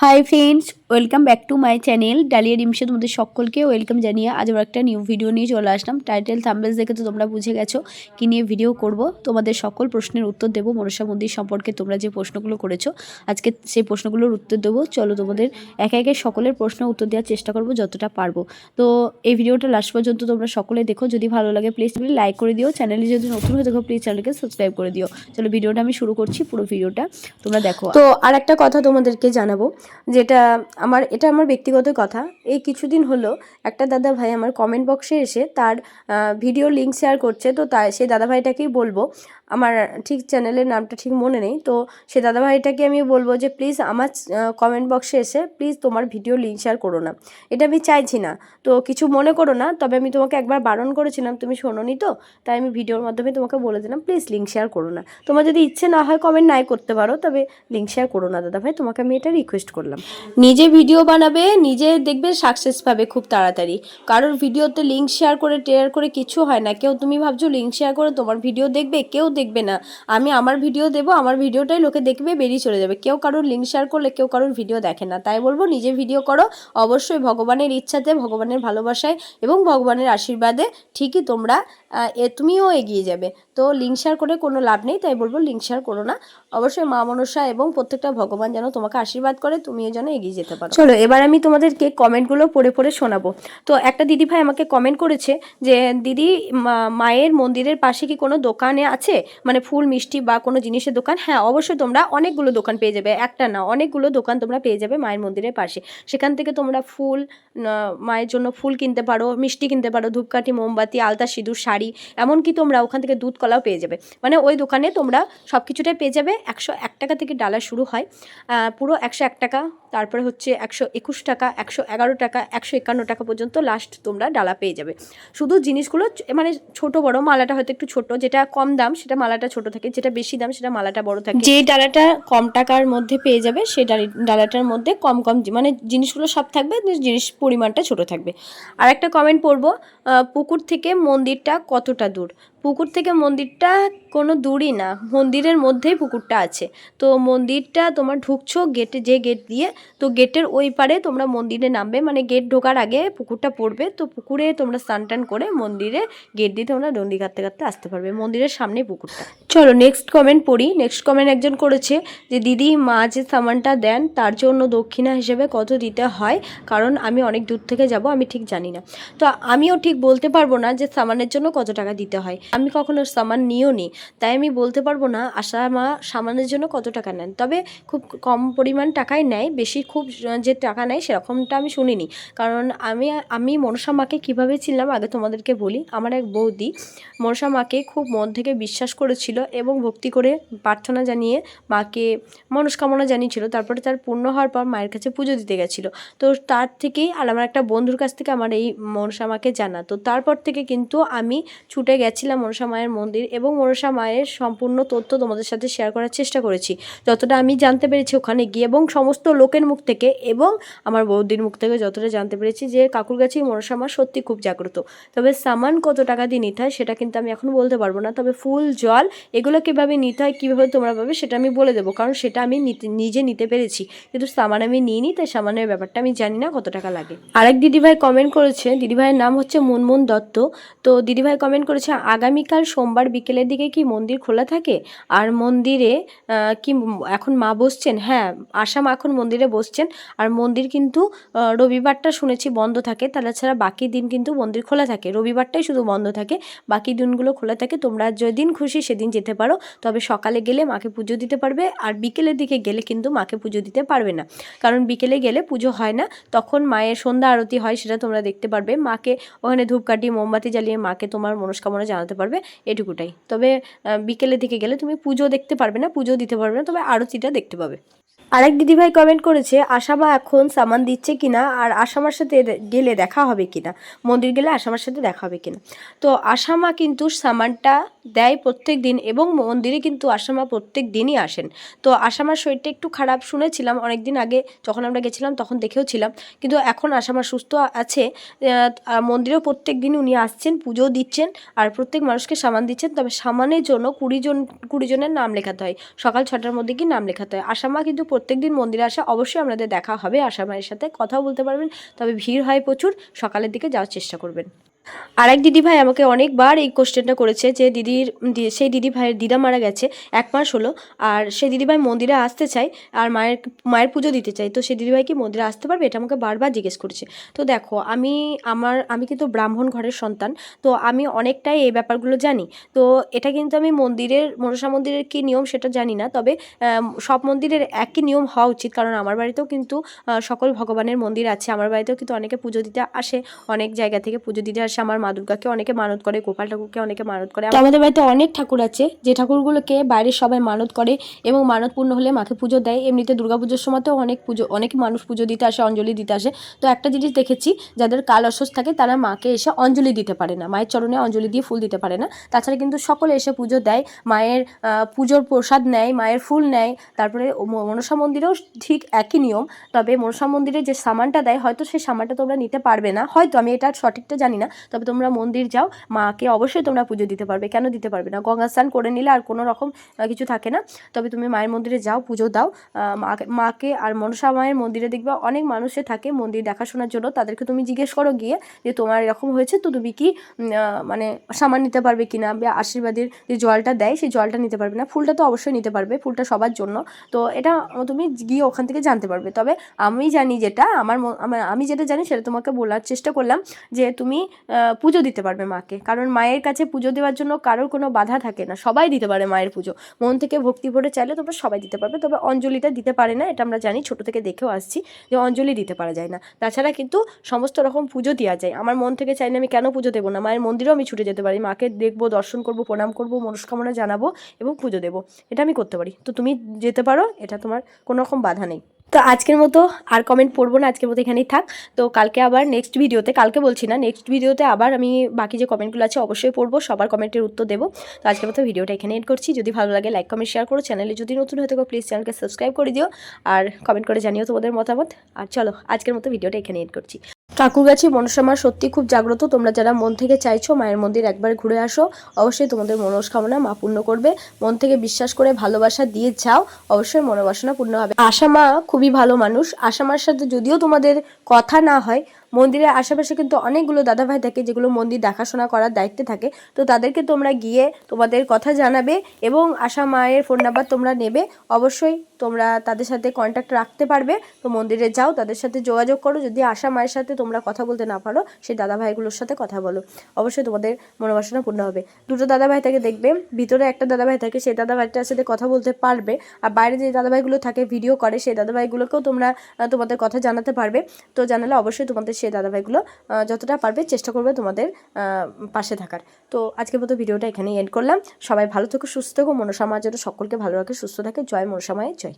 High friends, welcome back to my channel Dalia ডিমসে তোমাদের সকলকে ওয়েলকাম জানিয়ে আজ আবার একটা নিউ ভিডিও নিয়ে চলে আসলাম। টাইটেল থাম্বনেল দেখে তো তোমরা বুঝে গেছো কি নিয়ে ভিডিও করব। তোমাদের সকল প্রশ্নের উত্তর দেবো। মনসা মন্দির সম্পর্কে তোমরা যে প্রশ্নগুলো করেছো আজকে সেই প্রশ্নগুলোর উত্তর দেবো। চলো তোমাদের একে একে সকলের প্রশ্নের উত্তর দেওয়ার চেষ্টা করবো যতটা পারবো। তো এই ভিডিওটা লাস্ট পর্যন্ত তোমরা সকলে দেখো। যদি ভালো লাগে প্লিজ লাইক করে দিও। চ্যানেলে যদি নতুন হয়ে দেখো প্লিজ চ্যানেলকে সাবস্ক্রাইব করে দিও। চলো ভিডিওটা আমি শুরু করছি, পুরো ভিডিওটা তোমরা দেখো। তো আর একটা কথা তোমাদেরকে জানাবো, যেটা এটা আমার ব্যক্তিগত কথা। এই কিছুদিন হলো একটা দাদা ভাই আমার কমেন্ট বক্সে এসে তার ভিডিও লিঙ্ক শেয়ার করছে। তো তাই সেই দাদা ভাইটাকেই বলবো, আমার ঠিক চ্যানেলের নামটা ঠিক মনে নেই, তো সেই দাদা ভাইটাকে আমি বলবো যে প্লিজ আমার কমেন্ট বক্সে এসে প্লিজ তোমার ভিডিও লিঙ্ক শেয়ার করো না। এটা আমি চাইছি না, তো কিছু মনে করো না। তবে আমি তোমাকে একবার বারণ করেছিলাম, তুমি শোনোনি, তো তাই আমি ভিডিওর মাধ্যমে তোমাকে বলে দিলাম প্লিজ লিঙ্ক শেয়ার করো না। তোমার যদি ইচ্ছে না হয় কমেন্ট নাই করতে পারো, তবে লিঙ্ক শেয়ার করো না দাদা ভাই, তোমাকে আমি এটা রিকোয়েস্ট করলাম। নিজে ভিডিও বানাবে, নিজে দেখবে সাকসেস পাবে খুব তাড়াতাড়ি। কারোর ভিডিওতে লিঙ্ক শেয়ার করে টেয়ার করে কিছু হয় না। কেউ তুমি ভাবছো লিঙ্ক শেয়ার করে তোমার ভিডিও দেখবে, কেউ দেখবে না। আমি আমার ভিডিও দেবো, আমার ভিডিওটাই লোকে দেখবে, বেরিয়ে চলে যাবে। কেউ কারোর লিঙ্ক শেয়ার করলে কেউ কারোর ভিডিও দেখে না। তাই বলবো নিজে ভিডিও করো, অবশ্যই ভগবানের ইচ্ছাতে, ভগবানের ভালোবাসায় এবং ভগবানের আশীর্বাদে ঠিকই তোমরা তুমিও এগিয়ে যাবে। তো লিঙ্ক শেয়ার করে কোনো লাভ নেই, তাই বলবো লিঙ্ক শেয়ার করো না। অবশ্যই মা মনসা এবং প্রত্যেকটা ভগবান যেন তোমাকে আশীর্বাদ করে, তুমিও যেন এগিয়ে যেতে পারো। চলো এবার আমি তোমাদেরকে কমেন্টগুলো পড়ে পড়ে শোনাবো। তো একটা দিদিভাই আমাকে কমেন্ট করেছে যে দিদি, মায়ের মন্দিরের পাশে কি কোনো দোকানে আছে, মানে ফুল মিষ্টি বা কোনো জিনিসের দোকান? হ্যাঁ, অবশ্যই তোমরা অনেকগুলো দোকান পেয়ে যাবে, একটা না অনেকগুলো দোকান তোমরা পেয়ে যাবে মায়ের মন্দিরের পাশে। সেখান থেকে তোমরা ফুল, মায়ের জন্য ফুল কিনতে পারো, মিষ্টি কিনতে পারো, ধূপকাঠি, মোমবাতি, আলতা, সিঁদুর, শাড়ি, এমনকি তোমরা ওখান থেকে দুধ কলাও পেয়ে যাবে। মানে ওই দোকানে তোমরা সব কিছুটাই পেয়ে যাবে। 101 টাকা থেকে ডালা শুরু হয়, পুরো 101 টাকা, তারপরে হচ্ছে 121 টাকা, 111 টাকা, 151 টাকা পর্যন্ত লাস্ট তোমরা ডালা পেয়ে যাবে। শুধু জিনিসগুলো মানে ছোট বড়, মালাটা হয়তো একটু ছোট, যেটা কম দাম সেটা মালাটা ছোট থাকে, যেটা বেশি দাম সেটা মালাটা বড় থাকে। যে ডালাটা কম টাকার মধ্যে পেয়ে যাবে সেই ডালাটার মধ্যে কম কম মানে জিনিসগুলো সব থাকবে, জিনিস পরিমাণটা ছোট থাকবে। আর একটা কমেন্ট পড়বো, পুকুর থেকে মন্দিরটা কতটা দূর? পুকুর থেকে মন্দিরটা কোনো দূরই না, মন্দিরের মধ্যেই পুকুরটা আছে। তো মন্দিরটা তোমার ঢুকছো গেটে, যে গেট দিয়ে, তো গেটের ওই পারে তোমরা মন্দিরে নামবে, মানে গেট ঢোকার আগে পুকুরটা পড়বে। তো পুকুরে তোমরা স্নান টান করে মন্দিরে গেট দিয়ে তোমরা ডন্ডি কাটতে কাটতে আসতে পারবে, মন্দিরের সামনে পুকুরটা। চলো নেক্সট কমেন্ট পড়ি। নেক্সট কমেন্ট একজন করেছে যে দিদি, মা যে সামানটা দেন তার জন্য দক্ষিণা হিসেবে কত দিতে হয়? কারণ আমি অনেক দূর থেকে যাব, আমি ঠিক জানি না। তো আমিও ঠিক বলতে পারবো না যে সামানের জন্য কত টাকা দিতে হয়। আমি কখনো সামান নিও নি, তাই আমি বলতে পারবো না আশা মা সামানের জন্য কত টাকা নেন। তবে খুব কম পরিমাণ টাকাই নেয়, বেশি খুব যে টাকা নেয় সেরকমটা আমি শুনিনি। কারণ আমি মনসা মাকে কীভাবে ছিলাম আগে তোমাদেরকে বলি। আমার এক বৌদি মনসা মাকে খুব মন থেকে বিশ্বাস করেছিল এবং ভক্তি করে প্রার্থনা জানিয়ে মাকে মনস্কামনা জানিয়েছিল। তারপরে তার পূর্ণ হওয়ার পর মায়ের কাছে পুজো দিতে গেছিলো। তো তার থেকেই, আর আমার একটা বন্ধুর কাছ থেকে আমার এই মনসা মাকে জানা। তো তারপর থেকে কিন্তু আমি ছুটে গেছিলাম মনসা মায়ের মন্দির এবং মনসা মায়ের সম্পূর্ণ তথ্য তোমাদের সাথে শেয়ার করার চেষ্টা করেছি, যতটা আমি জানতে পেরেছি ওখানে গিয়ে, এবং সমস্ত লোকের মুখ থেকে এবং আমার বৌদির মুখ থেকে যতটা জানতে পেরেছি যে কাকুর কাছেই মনসা মা সত্যি খুব জাগ্রত। তবে সামান কত টাকা দিয়ে নিতে হয় সেটা কিন্তু আমি এখন বলতে পারবো না। তবে ফুল, জল এগুলো কীভাবে নিতে হয়, কীভাবে তোমরা পাবে সেটা আমি বলে দেবো, কারণ সেটা আমি নিজে নিতে পেরেছি, কিন্তু সামান আমি নিইনি, তাই সামানের ব্যাপারটা আমি জানি না কত টাকা লাগে। আরেক দিদিভাই কমেন্ট করেছে, দিদিভাইয়ের নাম হচ্ছে মুনমুন দত্ত। তো দিদিভাই কমেন্ট করেছে, আগামীকাল সোমবার বিকেলের দিকে কি মন্দির খোলা থাকে? আর মন্দিরে কি এখন মা বসছেন? হ্যাঁ, আসাম এখন মন্দিরে বসছেন। আর মন্দির কিন্তু রবিবারটা শুনেছি বন্ধ থাকে, তাছাড়া বাকি দিন কিন্তু মন্দির খোলা থাকে। রবিবারটাই শুধু বন্ধ থাকে, বাকি দিনগুলো খোলা থাকে। তোমরা যেদিন খুশি সেদিন যেতে পারো, তবে সকালে গেলে মাকে পুজো দিতে পারবে, আর বিকেলের দিকে গেলে কিন্তু মাকে পুজো দিতে পারবে না। কারণ বিকেলে গেলে পুজো হয় না, তখন মায়ের সন্ধ্যা আরতি হয়, সেটা তোমরা দেখতে পারবে। মাকে ওখানে ধূপকাঠি মোমবাতি জ্বালিয়ে মাকে তোমার মনস্কামনা জানাতে পারবে, এটুকুটাই। তবে বিকেলের দিকে গেলে তুমি পুজো দেখতে পারবে না, পুজো দিতে পারবে না, তবে আরতিটা দেখতে পাবে। আরেক দিদিভাই কমেন্ট করেছে, আশামা এখন সামান দিচ্ছে কিনা, আর আশামার সাথে গেলে দেখা হবে কিনা, মন্দির গেলে আশামার সাথে দেখা হবে কিনা। তো আশামা কিন্তু সামানটা দেয় প্রত্যেক দিন, এবং মন্দিরে কিন্তু আশামা প্রত্যেক দিনই আসেন। তো আশামার শরীরটা একটু খারাপ শুনেছিলাম অনেক দিন আগে, যখন আমরা গেছিলাম তখন দেখেও ছিলাম, কিন্তু এখন আশামা সুস্থ আছে। মন্দিরেও প্রত্যেক দিন উনি আসছেন, পুজো দিচ্ছেন, আর প্রত্যেক মানুষকে সামান দিচ্ছেন। তবে সামানের জন্য 20 জনের নাম লেখাতে হয়, সকাল 6টার মধ্যে কি নাম লেখাতে হয়। আশামা কিন্তু প্রত্যেকদিন মন্দিরে আসা, অবশ্যই আপনাদের দেখা হবে আশা মায়ের সাথে, কথাও বলতে পারবেন। তবে ভিড় হয় প্রচুর, সকালের দিকে যাওয়ার চেষ্টা করবেন। আর এক দিদিভাই আমাকে অনেকবার এই কোশ্চেনটা করেছে যে সেই দিদিভাইয়ের দিদা মারা গেছে 1 মাস হলো, আর সেই দিদিভাই মন্দিরে আসতে চায় আর মায়ের পুজো দিতে চাই, তো সেই দিদিভাই কি মন্দিরে আসতে পারবে, এটা আমাকে বারবার জিজ্ঞেস করেছে। তো দেখো, আমি কিন্তু ব্রাহ্মণ ঘরের সন্তান, তো আমি অনেকটাই এই ব্যাপারগুলো জানি। তো এটা কিন্তু আমি মনসা মন্দিরের কী নিয়ম সেটা জানি না, তবে সব মন্দিরের একই নিয়ম হওয়া উচিত, কারণ আমার বাড়িতেও কিন্তু সকল ভগবানের মন্দির আছে। আমার বাড়িতেও কিন্তু অনেকে পুজো দিতে আসে, অনেক জায়গা থেকে পুজো দিতে আসে। আমার মা দুর্গাকে অনেকে মানত করে, গোপাল ঠাকুরকে অনেকে মানত করে। আমাদের বাড়িতে অনেক ঠাকুর আছে, যে ঠাকুরগুলোকে বাইরের সবাই মানত করে এবং মানত পূর্ণ হলে মাকে পুজো দেয়। এমনিতে দুর্গাপুজোর সময়তেও অনেক মানুষ পুজো দিতে আসে, অঞ্জলি দিতে আসে। তো একটা জিনিস দেখেছি, যাদের কাল অসুস্থ থাকে তারা মাকে এসে অঞ্জলি দিতে পারে না, মায়ের চরণে অঞ্জলি দিয়ে ফুল দিতে পারে না। তাছাড়া কিন্তু সকলে এসে পুজো দেয়, মায়ের পুজোর প্রসাদ নেয়, মায়ের ফুল নেয়। তারপরে মনসা মন্দিরেও ঠিক একই নিয়ম, তবে মনসা মন্দিরে যে সামানটা দেয়, হয়তো সেই সামানটা তোমরা নিতে পারবে না, হয়তো, আমি এটা সঠিকটা জানি না। তবে তোমরা মন্দির যাও, মাকে অবশ্যই তোমরা পুজো দিতে পারবে, কেন দিতে পারবে না? গঙ্গা স্নান করে নিলে আর কোনো রকম কিছু থাকে না। তবে তুমি মায়ের মন্দিরে যাও, পুজো দাও মাকে। আর মনসা মায়ের মন্দিরে দেখবে অনেক মানুষে থাকে মন্দির দেখাশোনার জন্য, তাদেরকে তুমি জিজ্ঞেস করো গিয়ে যে তোমার এরকম হয়েছে, তো তুমি কি মানে সামান নিতে পারবে কিনা, বা আশীর্বাদের যে জলটা দেয় সেই জলটা নিতে পারবে না, ফুলটা তো অবশ্যই নিতে পারবে, ফুলটা সবার জন্য। তো এটা তুমি গিয়ে ওখান থেকে জানতে পারবে। তবে আমি জানি যেটা আমি যেটা জানি সেটা তোমাকে বলার চেষ্টা করলাম, যে তুমি পুজো দিতে পারবে মাকে, কারণ মায়ের কাছে পুজো দেওয়ার জন্য কারোর কোনো বাধা থাকে না, সবাই দিতে পারে মায়ের পুজো। মন থেকে ভক্তি ভরে চাইলে তোমরা সবাই দিতে পারবে, তবে অঞ্জলিটা দিতে পারে না, এটা আমরা জানি, ছোটো থেকে দেখেও আসছি যে অঞ্জলি দিতে পারা যায় না। তাছাড়া কিন্তু সমস্ত রকম পুজো দেওয়া যায়। আমার মন থেকে চাইলে আমি কেন পুজো দেবো না, মায়ের মন্দিরেও আমি ছুটে যেতে পারি, মাকে দেখবো, দর্শন করবো, প্রণাম করবো, মনস্কামনা জানাবো এবং পুজো দেবো, এটা আমি করতে পারি। তো তুমি যেতে পারো, এটা তোমার কোনো রকম বাধা নেই। তো আজকের মতো আর কমেন্ট পড়বো না, আজকের মতো এখানেই থাক। তো কালকে আবার নেক্সট ভিডিওতে, কালকে বলছি না, নেক্সট ভিডিওতে আবার আমি বাকি যে কমেন্টগুলো আছে অবশ্যই পড়বো, সবার কমেন্টের উত্তর দেবো। তো আজকের মতো ভিডিওটা এখানে এন্ড করছি। যদি ভালো লাগে লাইক কমেন্ট শেয়ার করো, চ্যানেলে যদি নতুন হয়ে থাকো প্লিজ চ্যানেলকে সাবস্ক্রাইব করে দিও, আর কমেন্ট করে জানিও তোমাদের মতামত। আর চলো, আজকের মতো ভিডিওটা এখানে এন্ড করছি। ঠাকুরগাছি মনসা মা সত্যি খুব জাগ্রত, তোমরা যারা মন থেকে চাইছো মায়ের মন্দির একবার ঘুরে আসো, অবশ্যই তোমাদের মনস্কামনা মা পূর্ণ করবে। মন থেকে বিশ্বাস করে ভালোবাসা দিয়ে যাও, অবশ্যই মনোবাসনা পূর্ণ হবে। আশা মা খুবই ভালো মানুষ, আশা মার সাথে যদিও তোমাদের কথা না হয়, মন্দিরের আশেপাশে কিন্তু অনেকগুলো দাদাভাই থাকে যেগুলো মন্দির দেখাশোনা করার দায়িত্বে থাকে, তো তাদেরকে তোমরা গিয়ে তোমাদের কথা জানাবে এবং আশা মায়ের ফোন নাম্বার তোমরা নেবে, অবশ্যই তোমরা তাদের সাথে কন্ট্যাক্ট রাখতে পারবে। তো মন্দিরে যাও, তাদের সাথে যোগাযোগ করো, যদি আশা মায়ের সাথে তোমরা কথা বলতে না পারো সেই দাদাভাইগুলোর সাথে কথা বলো, অবশ্যই তোমাদের মনোবাসনা পূর্ণ হবে। দুটো দাদাভাই থাকে দেখবে, ভিতরে একটা দাদাভাই থাকে, সেই দাদাভাইটার সাথে কথা বলতে পারবে, আর বাইরে যে দাদাভাইগুলো থাকে ভিডিও করে সেই দাদাভাইগুলোকেও তোমরা তোমাদের কথা জানাতে পারবে। তো জানালে অবশ্যই তোমাদের সেই দাদাভাইগুলো যতটা পারবে চেষ্টা করবে তোমাদের পাশে থাকার। তো আজকের মতো ভিডিওটা এখানেই এন্ড করলাম। সবাই ভালো থেকো, সুস্থ থেকো, মনসা মা যেন সকলকে ভালো রাখে, সুস্থ থাকে। জয় মনসা মায়ের জয়।